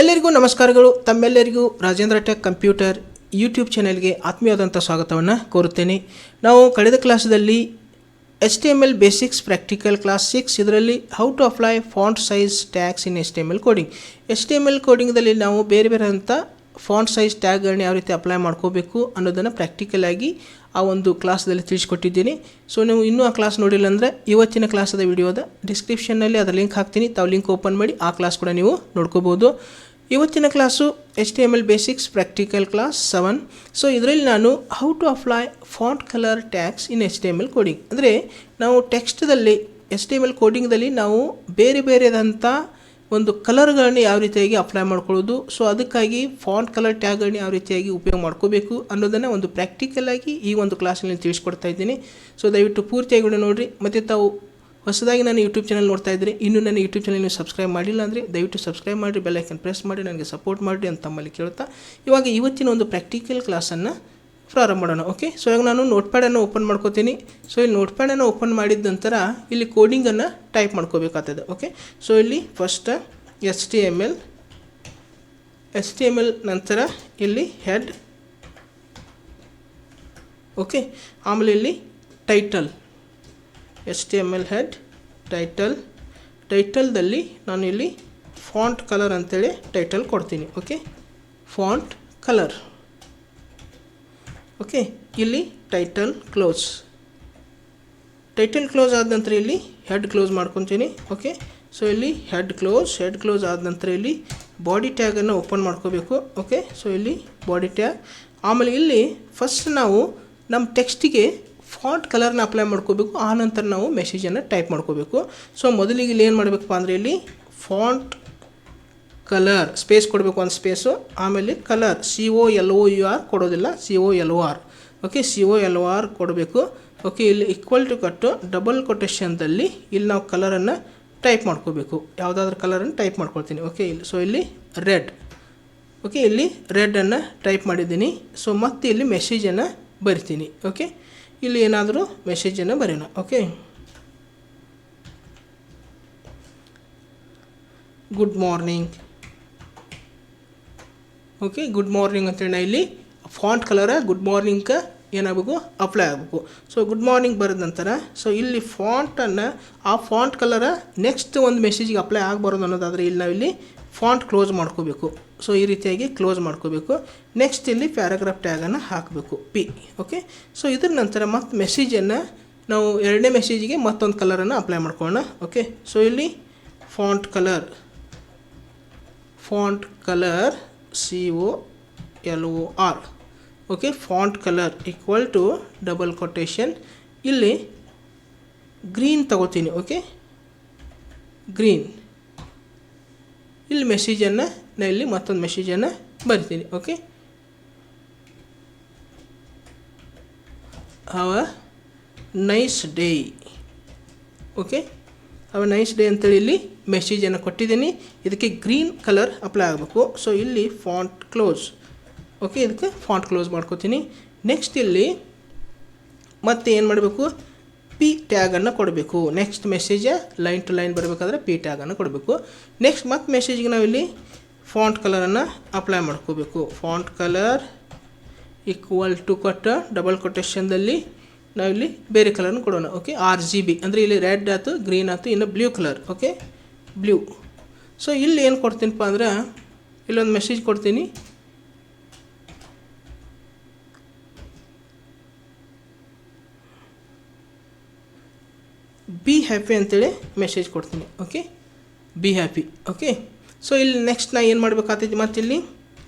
ಎಲ್ಲರಿಗೂ ನಮಸ್ಕಾರಗಳು. ತಮ್ಮೆಲ್ಲರಿಗೂ ರಾಜೇಂದ್ರ ಟೆಕ್ ಕಂಪ್ಯೂಟರ್ ಯೂಟ್ಯೂಬ್ ಚಾನೆಲ್ಗೆ ಆತ್ಮೀಯವಾದಂಥ ಸ್ವಾಗತವನ್ನು ಕೋರುತ್ತೇನೆ. ನಾವು ಕಳೆದ ಕ್ಲಾಸಲ್ಲಿ HTML ಬೇಸಿಕ್ಸ್ ಪ್ರಾಕ್ಟಿಕಲ್ ಕ್ಲಾಸ್ 6 ಇದರಲ್ಲಿ how to apply font size tags in HTML coding. HTML ಕೋಡಿಂಗ್ದಲ್ಲಿ ನಾವು ಬೇರೆ ಬೇರೆ ಅಂತ ಫಾಂಟ್ ಸೈಜ್ ಟ್ಯಾಗ್ಗಳನ್ನ ಯಾವ ರೀತಿ ಅಪ್ಲೈ ಮಾಡ್ಕೋಬೇಕು ಅನ್ನೋದನ್ನು ಪ್ರಾಕ್ಟಿಕಲ್ ಆಗಿ ಆ ಒಂದು ಕ್ಲಾಸಲ್ಲಿ ತಿಳಿಸ್ಕೊಟ್ಟಿದ್ದೀನಿ. ಸೊ ನೀವು ಇನ್ನೂ ಆ ಕ್ಲಾಸ್ ನೋಡಿಲ್ಲ ಅಂದರೆ ಇವತ್ತಿನ ಕ್ಲಾಸದ ವಿಡಿಯೋದ ಡಿಸ್ಕ್ರಿಪ್ಷನ್ನಲ್ಲಿ ಅದರ ಲಿಂಕ್ ಹಾಕ್ತೀನಿ. ತಾವು ಲಿಂಕ್ ಓಪನ್ ಮಾಡಿ ಆ ಕ್ಲಾಸ್ ಕೂಡ ನೀವು ನೋಡ್ಕೋಬೋದು. ಇವತ್ತಿನ class HTML basics practical class 7. So ಇದರಲ್ಲಿ ನಾನು how to apply font colour tags in HTML coding. ಅಂದರೆ ನಾವು ಟೆಕ್ಸ್ಟ್ದಲ್ಲಿ HTML ಕೋಡಿಂಗ್ದಲ್ಲಿ ನಾವು ಬೇರೆ ಬೇರೆದಂಥ ಒಂದು ಕಲರ್ಗಳನ್ನ ಯಾವ ರೀತಿಯಾಗಿ ಅಪ್ಲೈ ಮಾಡ್ಕೊಳ್ಳೋದು, ಸೊ ಅದಕ್ಕಾಗಿ ಫಾಂಟ್ ಕಲರ್ ಟ್ಯಾಗ್ಗಳನ್ನ ಯಾವ ರೀತಿಯಾಗಿ ಉಪಯೋಗ ಮಾಡ್ಕೋಬೇಕು ಅನ್ನೋದನ್ನು ಒಂದು ಪ್ರಾಕ್ಟಿಕಲಾಗಿ ಈ ಒಂದು ಕ್ಲಾಸಲ್ಲಿ ತಿಳಿಸ್ಕೊಡ್ತಾ ಇದ್ದೀನಿ. ಸೊ ದಯವಿಟ್ಟು ಪೂರ್ತಿಯಾಗಿ ಕೂಡ ನೋಡಿರಿ. ಮತ್ತು ತಾವು ಹೊಸದಾಗಿ ನಾನು ಯೂಟ್ಯೂಬ್ ಚಾನಲ್ ನೋಡ್ತಾ ಇದ್ದರೆ ಇನ್ನೂ ನನ್ನ ಯೂಟ್ಯೂಬ್ ಚಾನಲ್ ನೀವು ಸಬ್ಸ್ಕ್ರೈಬ್ ಮಾಡಿಲ್ಲ ಅಂದರೆ ದಯವಿಟ್ಟು ಸಬ್ಸ್ಕ್ರೈಬ್ ಮಾಡಿರಿ, ಬೆಲ್ ಐಕನ್ ಪ್ರೆಸ್ ಮಾಡಿ ನನಗೆ ಸಪೋರ್ಟ್ ಮಾಡಿರಿ ಅಂತ ತಮ್ಮಲ್ಲಿ ಕೇಳ್ತಾ ಇವಾಗ ಇವತ್ತಿನ ಒಂದು ಪ್ರಾಕ್ಟಿಕಲ್ ಕ್ಲಾಸನ್ನು ಪ್ರಾರಂಭ ಮಾಡೋಣ. ಓಕೆ, ಸೊ ಇವಾಗ ನಾನು ನೋಟ್ಪ್ಯಾಡನ್ನು ಓಪನ್ ಮಾಡ್ಕೋತೀನಿ. ಸೊ ಇಲ್ಲಿ ನೋಟ್ಪ್ಯಾಡನ್ನು ಓಪನ್ ಮಾಡಿದ ನಂತರ ಇಲ್ಲಿ ಕೋಡಿಂಗನ್ನು ಟೈಪ್ ಮಾಡ್ಕೋಬೇಕಾಗ್ತದೆ. ಓಕೆ, ಸೊ ಇಲ್ಲಿ ಫಸ್ಟ್ HTML ನಂತರ ಇಲ್ಲಿ ಹೆಡ್. ಓಕೆ, ಆಮೇಲೆ ಇಲ್ಲಿ ಟೈಟಲ್, HTML ಹೆಡ್ ಟೈಟಲ್ದಲ್ಲಿ ನಾನು ಇಲ್ಲಿ ಫಾಂಟ್ ಕಲರ್ ಅಂತೇಳಿ ಟೈಟಲ್ ಕೊಡ್ತೀನಿ. Okay, font colour. ಓಕೆ, ಇಲ್ಲಿ ಟೈಟಲ್ ಕ್ಲೋಸ್ ಆದ ನಂತರ ಇಲ್ಲಿ ಹೆಡ್ ಕ್ಲೋಸ್ ಮಾಡ್ಕೊತೀನಿ. ಓಕೆ, ಸೊ ಇಲ್ಲಿ ಹೆಡ್ ಕ್ಲೋಸ್ ಆದ ನಂತರ ಇಲ್ಲಿ ಬಾಡಿ ಟ್ಯಾಗನ್ನು ಓಪನ್ ಮಾಡ್ಕೋಬೇಕು. ಓಕೆ, ಸೊ ಇಲ್ಲಿ ಬಾಡಿ ಟ್ಯಾಗ್. ಆಮೇಲೆ ಇಲ್ಲಿ ಫಸ್ಟ್ ನಾವು ನಮ್ಮ ಟೆಕ್ಸ್ಟಿಗೆ ಫಾಂಟ್ ಕಲರ್ನ ಅಪ್ಲೈ ಮಾಡ್ಕೋಬೇಕು. ಆ ನಂತರ ನಾವು ಮೆಸೇಜನ್ನು ಟೈಪ್ ಮಾಡ್ಕೋಬೇಕು. ಸೊ ಮೊದಲಿಗೆ ಇಲ್ಲಿ ಏನು ಮಾಡಬೇಕಪ್ಪ ಅಂದರೆ ಇಲ್ಲಿ ಫಾಂಟ್ ಕಲರ್ ಸ್ಪೇಸ್ ಕೊಡಬೇಕು, ಒಂದು ಸ್ಪೇಸು. ಆಮೇಲೆ ಕಲರ್ COLOUR ಕೊಡೋದಿಲ್ಲ, COLOR. ಓಕೆ, COLOR ಕೊಡಬೇಕು. ಓಕೆ, ಇಲ್ಲಿ ಈಕ್ವಲ್ ಟು ಕಟ್ಟು ಡಬಲ್ ಕೊಟೇಶನ್ದಲ್ಲಿ ಇಲ್ಲಿ ನಾವು ಕಲರನ್ನು ಟೈಪ್ ಮಾಡ್ಕೋಬೇಕು. ಯಾವುದಾದ್ರೂ ಕಲರನ್ನು ಟೈಪ್ ಮಾಡ್ಕೊಳ್ತೀನಿ. ಓಕೆ, ಇಲ್ಲಿ ಸೊ ಇಲ್ಲಿ ರೆಡ್. ಓಕೆ, ಇಲ್ಲಿ ರೆಡನ್ನು ಟೈಪ್ ಮಾಡಿದ್ದೀನಿ. ಸೊ ಮತ್ತೆ ಇಲ್ಲಿ ಮೆಸೇಜನ್ನು ಬರಿತೀನಿ. ಓಕೆ, ಇಲ್ಲಿ ಏನಾದರೂ ಮೆಸೇಜನ್ನು ಬರೆಯೋಣ. Okay, good morning. Okay, good morning ಅಂತೇಳಿ ನಾ ಇಲ್ಲಿ ಫಾಂಟ್ ಕಲರ ಗುಡ್ ಮಾರ್ನಿಂಗ್ ಏನಾಗಬೇಕು, ಅಪ್ಲೈ ಆಗಬೇಕು. ಸೊ ಗುಡ್ ಮಾರ್ನಿಂಗ್ ಬರೆದ ನಂತರ ಸೊ ಇಲ್ಲಿ ಫಾಂಟನ್ನು ಆ ಫಾಂಟ್ ಕಲರ ನೆಕ್ಸ್ಟ್ ಒಂದು ಮೆಸೇಜಿಗೆ ಅಪ್ಲೈ ಆಗಬಾರ್ದು ಅನ್ನೋದಾದರೆ ಇಲ್ಲಿ ನಾವು ಇಲ್ಲಿ ಫಾಂಟ್ ಕ್ಲೋಸ್ ಮಾಡ್ಕೋಬೇಕು. ಸೊ ಈ ರೀತಿಯಾಗಿ ಕ್ಲೋಸ್ ಮಾಡ್ಕೋಬೇಕು. ನೆಕ್ಸ್ಟ್ ಇಲ್ಲಿ ಪ್ಯಾರಾಗ್ರಾಫ್ ಟ್ಯಾಗನ್ನು ಹಾಕಬೇಕು, P. ಓಕೆ, ಸೊ ಇದ್ರ ನಂತರ ಮತ್ತೆ ಮೆಸೇಜನ್ನು ನಾವು ಎರಡನೇ ಮೆಸೇಜಿಗೆ ಮತ್ತೊಂದು ಕಲರನ್ನು ಅಪ್ಲೈ ಮಾಡ್ಕೊಳ್ಳೋಣ. ಓಕೆ, ಸೊ ಇಲ್ಲಿ font colour COLOR. Okay, font colour equal to double quotation ಇಲ್ಲಿ ಗ್ರೀನ್ ತಗೋತೀನಿ. Okay, green. ಇಲ್ಲಿ ಮೆಸೇಜನ್ನು ನಾನು ಇಲ್ಲಿ ಮತ್ತೊಂದು ಮೆಸೇಜನ್ನು ಬರಿತೀನಿ. Okay, have a nice day. Okay, have a nice day ಅಂತೇಳಿ ಇಲ್ಲಿ ಮೆಸೇಜನ್ನು ಕೊಟ್ಟಿದ್ದೀನಿ. ಇದಕ್ಕೆ ಗ್ರೀನ್ ಕಲರ್ ಅಪ್ಲೈ ಆಗಬೇಕು. ಸೊ ಇಲ್ಲಿ ಫಾಂಟ್ ಕ್ಲೋಸ್. ಓಕೆ, ಇದಕ್ಕೆ ಫಾಂಟ್ ಕ್ಲೋಸ್ ಮಾಡ್ಕೋತೀನಿ. ನೆಕ್ಸ್ಟ್ ಇಲ್ಲಿ ಮತ್ತೆ ಏನು ಮಾಡಬೇಕು, P ಟ್ಯಾಗನ್ನು ಕೊಡಬೇಕು. Next message line to line ಬರಬೇಕಾದ್ರೆ P ಟ್ಯಾಗನ್ನು ಕೊಡಬೇಕು. ನೆಕ್ಸ್ಟ್ ಮತ್ತೆ ಮೆಸೇಜ್ಗೆ ನಾವಿಲ್ಲಿ ಫಾಂಟ್ ಕಲರನ್ನು ಅಪ್ಲೈ ಮಾಡ್ಕೋಬೇಕು. ಫಾಂಟ್ ಕಲರ್ ಈಕ್ವಲ್ ಟು ಕೊಟ್ಟು ಡಬಲ್ ಕೊಟೇಶನ್ದಲ್ಲಿ ನಾವಿಲ್ಲಿ ಬೇರೆ ಕಲರ್ನ ಕೊಡೋಣ. ಓಕೆ, RGB ಅಂದರೆ ಇಲ್ಲಿ ರೆಡ್ ಆಯ್ತು, ಗ್ರೀನ್ ಆಯ್ತು, ಇನ್ನು blue colour. Okay, blue. So ಇಲ್ಲಿ ಏನು ಕೊಡ್ತೀನಪ್ಪ ಅಂದ್ರೆ ಇಲ್ಲೊಂದು ಮೆಸೇಜ್ ಕೊಡ್ತೀನಿ. ಬಿ ಹ್ಯಾಪಿ ಅಂತೇಳಿ ಮೆಸೇಜ್ ಕೊಡ್ತೀನಿ. Okay, be happy. Okay, so ಇಲ್ಲಿ ನೆಕ್ಸ್ಟ್ ನಾ ಏನು ಮಾಡಬೇಕಾಗ್ತೈತಿ, ಮತ್ತು ಇಲ್ಲಿ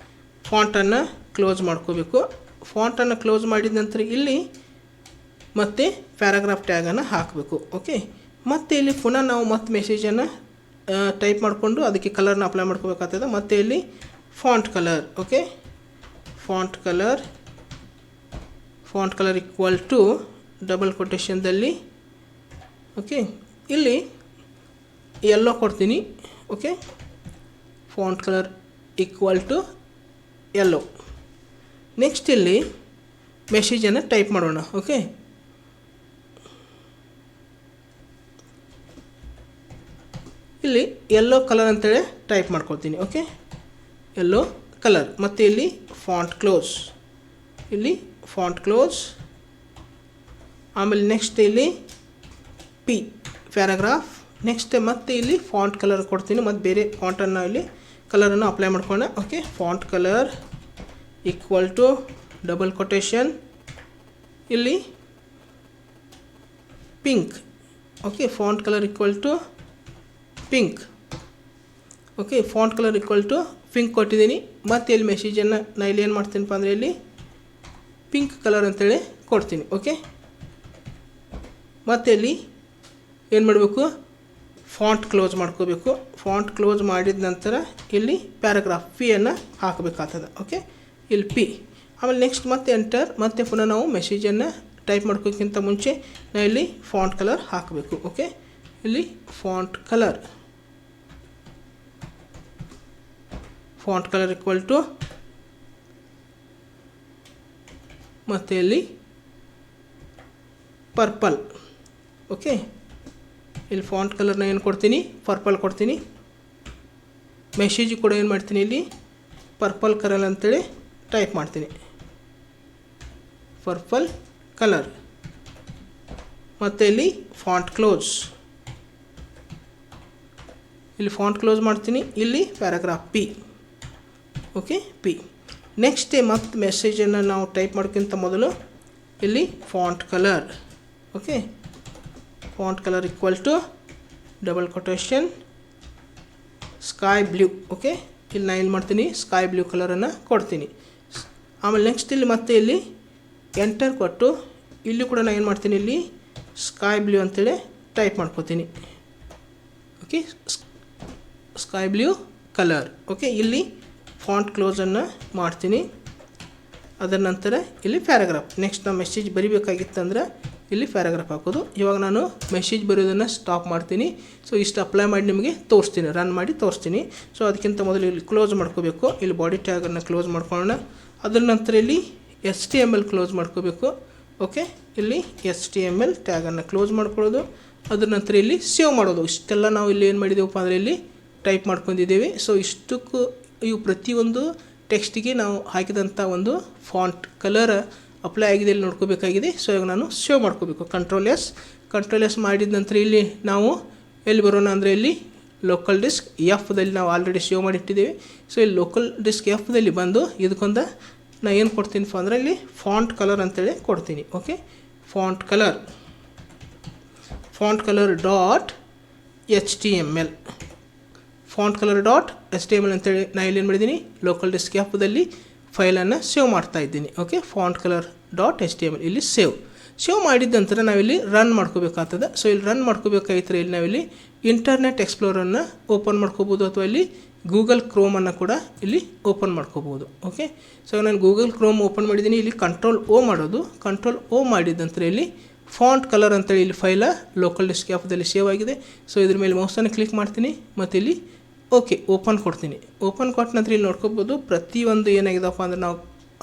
ಫಾಂಟನ್ನು ಕ್ಲೋಸ್ ಮಾಡ್ಕೋಬೇಕು. ಫಾಂಟನ್ನು ಕ್ಲೋಸ್ ಮಾಡಿದ ನಂತರ ಇಲ್ಲಿ ಮತ್ತೆ ಪ್ಯಾರಾಗ್ರಾಫ್ ಟ್ಯಾಗನ್ನು ಹಾಕಬೇಕು. ಓಕೆ, ಮತ್ತು ಇಲ್ಲಿ ಪುನಃ ನಾವು ಮತ್ತೆ ಮೆಸೇಜನ್ನು ಟೈಪ್ ಮಾಡಿಕೊಂಡು ಅದಕ್ಕೆ ಕಲರ್ನ ಅಪ್ಲೈ ಮಾಡ್ಕೋಬೇಕಾಗ್ತದೆ. ಮತ್ತು ಇಲ್ಲಿ font colour. Okay, font colour equal to double ಕೊಟೇಶನ್ದಲ್ಲಿ. ಓಕೆ, ಇಲ್ಲಿ ಯೆಲ್ಲೋ ಕೊಡ್ತೀನಿ. Okay, font colour equal to yellow. Next ಇಲ್ಲಿ ಮೆಸೇಜನ್ನು ಟೈಪ್ ಮಾಡೋಣ. ಓಕೆ, ಇಲ್ಲಿ ಯೆಲ್ಲೋ ಕಲರ್ ಅಂತೇಳಿ ಟೈಪ್ ಮಾಡ್ಕೊಳ್ತೀನಿ. Okay, yellow colour. ಮತ್ತು ಇಲ್ಲಿ ಫಾಂಟ್ ಕ್ಲೋಸ್, ಇಲ್ಲಿ ಫಾಂಟ್ ಕ್ಲೋಸ್. ಆಮೇಲೆ ನೆಕ್ಸ್ಟ್ ಇಲ್ಲಿ ಪಿ ಪ್ಯಾರಾಗ್ರಾಫ್. ನೆಕ್ಸ್ಟ್ ಮತ್ತೆ ಇಲ್ಲಿ ಫಾಂಟ್ ಕಲರ್ ಕೊಡ್ತೀನಿ, ಮತ್ತು ಬೇರೆ ಫಾಂಟನ್ನು ಇಲ್ಲಿ ಕಲರನ್ನು ಅಪ್ಲೈ ಮಾಡ್ಕೊಳ್ಳೋಣ. Okay, font colour equal to double quotation ಇಲ್ಲಿ pink. Okay, font colour equal to pink. Okay, font colour equal to pink ಕೊಟ್ಟಿದ್ದೀನಿ. ಮತ್ತು ಇಲ್ಲಿ ಮೆಸೇಜನ್ನು ನಾನು ಇಲ್ಲಿ ಏನು ಮಾಡ್ತೀನಪ್ಪ ಅಂದರೆ ಇಲ್ಲಿ ಪಿಂಕ್ ಕಲರ್ ಅಂತೇಳಿ ಕೊಡ್ತೀನಿ. ಓಕೆ, ಮತ್ತು ಇಲ್ಲಿ ಏನು ಮಾಡಬೇಕು, ಫಾಂಟ್ ಕ್ಲೋಸ್ ಮಾಡ್ಕೋಬೇಕು. ಫಾಂಟ್ ಕ್ಲೋಸ್ ಮಾಡಿದ ನಂತರ ಇಲ್ಲಿ ಪ್ಯಾರಾಗ್ರಾಫ್ ಪಿಯನ್ನು ಹಾಕಬೇಕಾಗ್ತದೆ. ಓಕೆ, ಇಲ್ಲಿ ಪಿ. ಆಮೇಲೆ ನೆಕ್ಸ್ಟ್ ಮತ್ತೆ ಎಂಟರ್. ಮತ್ತೆ ಪುನಃ ನಾವು ಮೆಸೇಜನ್ನು ಟೈಪ್ ಮಾಡ್ಕೋಕ್ಕಿಂತ ಮುಂಚೆ ನಾವು ಇಲ್ಲಿ ಫಾಂಟ್ ಕಲರ್ ಹಾಕಬೇಕು. ಓಕೆ, ಇಲ್ಲಿ ಫಾಂಟ್ ಕಲರ್ ಈಕ್ವಲ್ ಟು ಮತ್ತು ಇಲ್ಲಿ ಪರ್ಪಲ್. ಓಕೆ, ಇಲ್ಲಿ ಫಾಂಟ್ ಕಲರ್ನ ಏನು ಕೊಡ್ತೀನಿ, ಪರ್ಪಲ್ ಕೊಡ್ತೀನಿ. ಮೆಸೇಜ್ ಕೂಡ ಏನು ಮಾಡ್ತೀನಿ, ಇಲ್ಲಿ ಪರ್ಪಲ್ ಕಲರ್ ಅಂತೇಳಿ ಟೈಪ್ ಮಾಡ್ತೀನಿ, ಪರ್ಪಲ್ ಕಲರ್. ಮತ್ತು ಇಲ್ಲಿ ಫಾಂಟ್ ಕ್ಲೋಸ್, ಇಲ್ಲಿ ಫಾಂಟ್ ಕ್ಲೋಸ್ ಮಾಡ್ತೀನಿ. ಇಲ್ಲಿ paragraph P. Okay, P. Next ಮತ್ತೆ ಮೆಸೇಜನ್ನು ನಾವು ಟೈಪ್ ಮಾಡೋಕ್ಕಿಂತ ಮೊದಲು ಇಲ್ಲಿ font colour. Okay, font colour equal to double quotation sky blue. Okay, ಇಲ್ಲಿ ನಾನು ಏನು ಮಾಡ್ತೀನಿ, ಸ್ಕೈ ಬ್ಲೂ ಕಲರನ್ನು ಕೊಡ್ತೀನಿ. ಆಮೇಲೆ ನೆಕ್ಸ್ಟ್ ಇಲ್ಲಿ ಮತ್ತೆ ಇಲ್ಲಿ ಎಂಟರ್ ಕೊಟ್ಟು ಇಲ್ಲಿ ಕೂಡ ನಾನು ಏನು ಮಾಡ್ತೀನಿ, ಇಲ್ಲಿ ಸ್ಕೈ ಬ್ಲೂ ಅಂತೇಳಿ ಟೈಪ್ ಮಾಡ್ಕೋತೀನಿ. Okay, sky blue colour. Okay, ಇಲ್ಲಿ ಫಾಂಟ್ ಕ್ಲೋಸನ್ನು ಮಾಡ್ತೀನಿ. ಅದರ ನಂತರ ಇಲ್ಲಿ ಪ್ಯಾರಾಗ್ರಾಫ್. ನೆಕ್ಸ್ಟ್ ನಾವು ಮೆಸೇಜ್ ಬರಿಬೇಕಾಗಿತ್ತಂದ್ರೆ ಇಲ್ಲಿ ಪ್ಯಾರಾಗ್ರಾಫ್ ಹಾಕೋದು. ಇವಾಗ ನಾನು ಮೆಸೇಜ್ ಬರೆಯೋದನ್ನು ಸ್ಟಾಪ್ ಮಾಡ್ತೀನಿ. ಸೊ ಇಷ್ಟು ಅಪ್ಲೈ ಮಾಡಿ ನಿಮಗೆ ತೋರಿಸ್ತೀನಿ, ರನ್ ಮಾಡಿ ತೋರಿಸ್ತೀನಿ. ಸೊ ಅದಕ್ಕಿಂತ ಮೊದಲು ಇಲ್ಲಿ ಕ್ಲೋಸ್ ಮಾಡ್ಕೋಬೇಕು. ಇಲ್ಲಿ ಬಾಡಿ ಟ್ಯಾಗನ್ನು ಕ್ಲೋಸ್ ಮಾಡ್ಕೊಳ್ಳೋಣ. ಅದರ ನಂತರ ಇಲ್ಲಿ HTML ಕ್ಲೋಸ್ ಮಾಡ್ಕೋಬೇಕು. ಓಕೆ, ಇಲ್ಲಿ HTML ಟ್ಯಾಗನ್ನು ಕ್ಲೋಸ್ ಮಾಡ್ಕೊಳ್ಳೋದು. ಅದರ ನಂತರ ಇಲ್ಲಿ ಸೇವ್ ಮಾಡೋದು. ಇಷ್ಟೆಲ್ಲ ನಾವು ಇಲ್ಲಿ ಏನು ಮಾಡಿದ್ದೇವಪ್ಪ ಅಂದರೆ ಇಲ್ಲಿ ಟೈಪ್ ಮಾಡ್ಕೊಂಡಿದ್ದೀವಿ. ಸೊ ಇಷ್ಟಕ್ಕೂ ಇವು ಪ್ರತಿಯೊಂದು ಟೆಕ್ಸ್ಟಿಗೆ ನಾವು ಹಾಕಿದಂಥ ಒಂದು ಫಾಂಟ್ ಕಲರ್ ಅಪ್ಲೈ ಆಗಿದೆ ಇಲ್ಲಿ ನೋಡ್ಕೋಬೇಕಾಗಿದೆ. ಸೊ ಇವಾಗ ನಾನು ಸೇವ್ ಮಾಡ್ಕೋಬೇಕು. ಕಂಟ್ರೋಲ್ ಎಸ್ ಮಾಡಿದ ನಂತರ ಇಲ್ಲಿ ನಾವು ಎಲ್ಲಿ ಬರೋಣ ಅಂದರೆ ಇಲ್ಲಿ ಲೋಕಲ್ ಡಿಸ್ಕ್ ಎಫ್ದಲ್ಲಿ ನಾವು ಆಲ್ರೆಡಿ ಸೇವ್ ಮಾಡಿಟ್ಟಿದ್ದೀವಿ. ಸೊ ಇಲ್ಲಿ ಲೋಕಲ್ ಡಿಸ್ಕ್ ಎಫ್ದಲ್ಲಿ ಬಂದು ಇದಕ್ಕೊಂದು ನಾನು ಏನು ಕೊಡ್ತೀನಪ್ಪ ಅಂದರೆ ಇಲ್ಲಿ ಫಾಂಟ್ ಕಲರ್ ಅಂತೇಳಿ ಕೊಡ್ತೀನಿ. Okay, font colour dot HTML ಅಂತೇಳಿ ನಾನು ಇಲ್ಲಿ ಏನು ಮಾಡಿದ್ದೀನಿ, ಲೋಕಲ್ ಡಿಸ್ಕ್ ಎಫ್ದಲ್ಲಿ ಫೈಲನ್ನು ಸೇವ್ ಮಾಡ್ತಾ ಇದ್ದೀನಿ. Okay, font colour dot HTML ಇಲ್ಲಿ ಸೇವ್ ಮಾಡಿದ ನಂತರ ನಾವಿಲ್ಲಿ ರನ್ ಮಾಡ್ಕೋಬೇಕಾಗ್ತದೆ. ಸೊ ಇಲ್ಲಿ ರನ್ ಮಾಡ್ಕೋಬೇಕಾಗಿದ್ರೆ ಇಲ್ಲಿ ನಾವಿಲ್ಲಿ ಇಂಟರ್ನೆಟ್ ಎಕ್ಸ್ಪ್ಲೋರನ್ನು ಓಪನ್ ಮಾಡ್ಕೋಬೋದು, ಅಥವಾ ಇಲ್ಲಿ ಗೂಗಲ್ ಕ್ರೋಮನ್ನು ಕೂಡ ಇಲ್ಲಿ ಓಪನ್ ಮಾಡ್ಕೋಬೋದು. ಓಕೆ, ಸೊ ನಾನು ಗೂಗಲ್ ಕ್ರೋಮ್ ಓಪನ್ ಮಾಡಿದ್ದೀನಿ. ಇಲ್ಲಿ ಕಂಟ್ರೋಲ್ ಓ ಮಾಡಿದ ನಂತರ ಇಲ್ಲಿ ಫಾಂಟ್ ಕಲರ್ ಅಂತೇಳಿ ಇಲ್ಲಿ ಫೈಲ ಲೋಕಲ್ ಡಿಸ್ಕ್ ಆ್ಯಪ್ದಲ್ಲಿ ಸೇವ್ ಆಗಿದೆ. ಸೊ ಇದ್ರ ಮೇಲೆ ಮೌಸನ್ನು ಕ್ಲಿಕ್ ಮಾಡ್ತೀನಿ ಮತ್ತು ಇಲ್ಲಿ ಓಕೆ ಓಪನ್ ಕೊಡ್ತೀನಿ. ಓಪನ್ ಕೊಟ್ಟ ನಂತರ ಇಲ್ಲಿ ನೋಡ್ಕೋಬೋದು ಪ್ರತಿಯೊಂದು ಏನಾಗಿದೆಪ್ಪ ಅಂದರೆ ನಾವು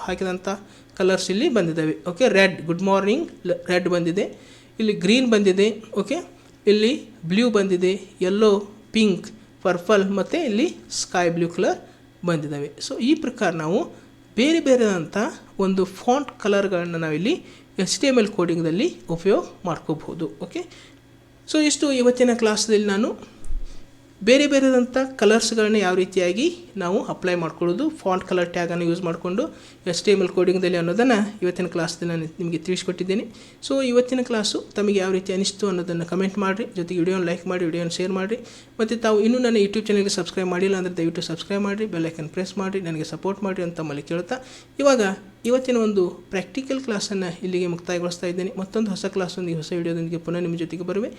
ಹಾಕಿದಂಥ ಕಲರ್ಸ್ ಇಲ್ಲಿ ಬಂದಿದ್ದಾವೆ. Okay, red, good morning red ಬಂದಿದೆ, ಇಲ್ಲಿ ಗ್ರೀನ್ ಬಂದಿದೆ. ಓಕೆ, ಇಲ್ಲಿ ಬ್ಲೂ ಬಂದಿದೆ, ಯೆಲ್ಲೋ, ಪಿಂಕ್, ಪರ್ಪಲ್ ಮತ್ತು ಇಲ್ಲಿ ಸ್ಕೈ ಬ್ಲೂ ಕಲರ್ ಬಂದಿದ್ದಾವೆ. ಸೊ ಈ ಪ್ರಕಾರ ನಾವು ಬೇರೆ ಬೇರೆದಂಥ ಒಂದು ಫಾಂಟ್ ಕಲರ್ಗಳನ್ನು ನಾವಿಲ್ಲಿ HTML ಕೋಡಿಂಗ್ದಲ್ಲಿ ಉಪಯೋಗ ಮಾಡ್ಕೋಬಹುದು. ಓಕೆ, ಸೊ ಇಷ್ಟು ಇವತ್ತಿನ ಕ್ಲಾಸ್ದಲ್ಲಿ ನಾನು ಬೇರೆ ಬೇರೆದಂಥ ಕಲರ್ಸ್ಗಳನ್ನ ಯಾವ ರೀತಿಯಾಗಿ ನಾವು ಅಪ್ಲೈ ಮಾಡ್ಕೊಳ್ಳೋದು, ಫಾಂಟ್ ಕಲರ್ ಟ್ಯಾಗನ್ನು ಯೂಸ್ ಮಾಡಿಕೊಂಡು HTML ಕೋಡಿಂಗ್ದಲ್ಲಿ ಅನ್ನೋದನ್ನು ಇವತ್ತಿನ ಕ್ಲಾಸ್ದಲ್ಲಿ ನಾನು ನಿಮಗೆ ತಿಳಿಸ್ಕೊಟ್ಟಿದ್ದೀನಿ. ಸೊ ಇವತ್ತಿನ ಕ್ಲಾಸು ತಮಗೆ ಯಾವ ರೀತಿ ಅನಿಸ್ತು ಅನ್ನೋದನ್ನು ಕಮೆಂಟ್ ಮಾಡಿರಿ, ಜೊತೆಗೆ ವಿಡಿಯೋನ ಲೈಕ್ ಮಾಡಿ, ವಿಡಿಯೋನ ಶೇರ್ ಮಾಡಿರಿ. ಮತ್ತು ತಾವು ಇನ್ನೂ ನನ್ನ ಯೂಟ್ಯೂಬ್ ಚಾನಲ್ಗೆ ಸಬ್ಸ್ಕ್ರೈಬ್ ಮಾಡಿಲ್ಲ ಅಂದರೆ ದಯವಿಟ್ಟು ಸಬ್ಸ್ಕ್ರೈಬ್ ಮಾಡಿರಿ, ಬೆಲ್ ಐಕನ್ ಪ್ರೆಸ್ ಮಾಡಿರಿ, ನನಗೆ ಸಪೋರ್ಟ್ ಮಾಡಿರಿ ಅಂತ ತಮ್ಮಲ್ಲಿ ಕೇಳ್ತಾ ಇವಾಗ ಇವತ್ತಿನ ಒಂದು ಪ್ರಾಕ್ಟಿಕಲ್ ಕ್ಲಾಸನ್ನು ಇಲ್ಲಿಗೆ ಮುಕ್ತಾಯಗೊಳಿಸ್ತಾ ಇದ್ದೇನೆ. ಮತ್ತೊಂದು ಹೊಸ ಕ್ಲಾಸೊಂದಿಗೆ ಹೊಸ ವಿಡಿಯೋದೊಂದಿಗೆ ಪುನಃ ನಿಮ್ಮ ಜೊತೆಗೆ ಬರುವೆ.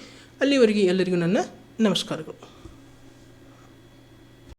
ಅಲ್ಲಿವರೆಗೆ ಎಲ್ಲರಿಗೂ ನನ್ನ ನಮಸ್ಕಾರಗಳು.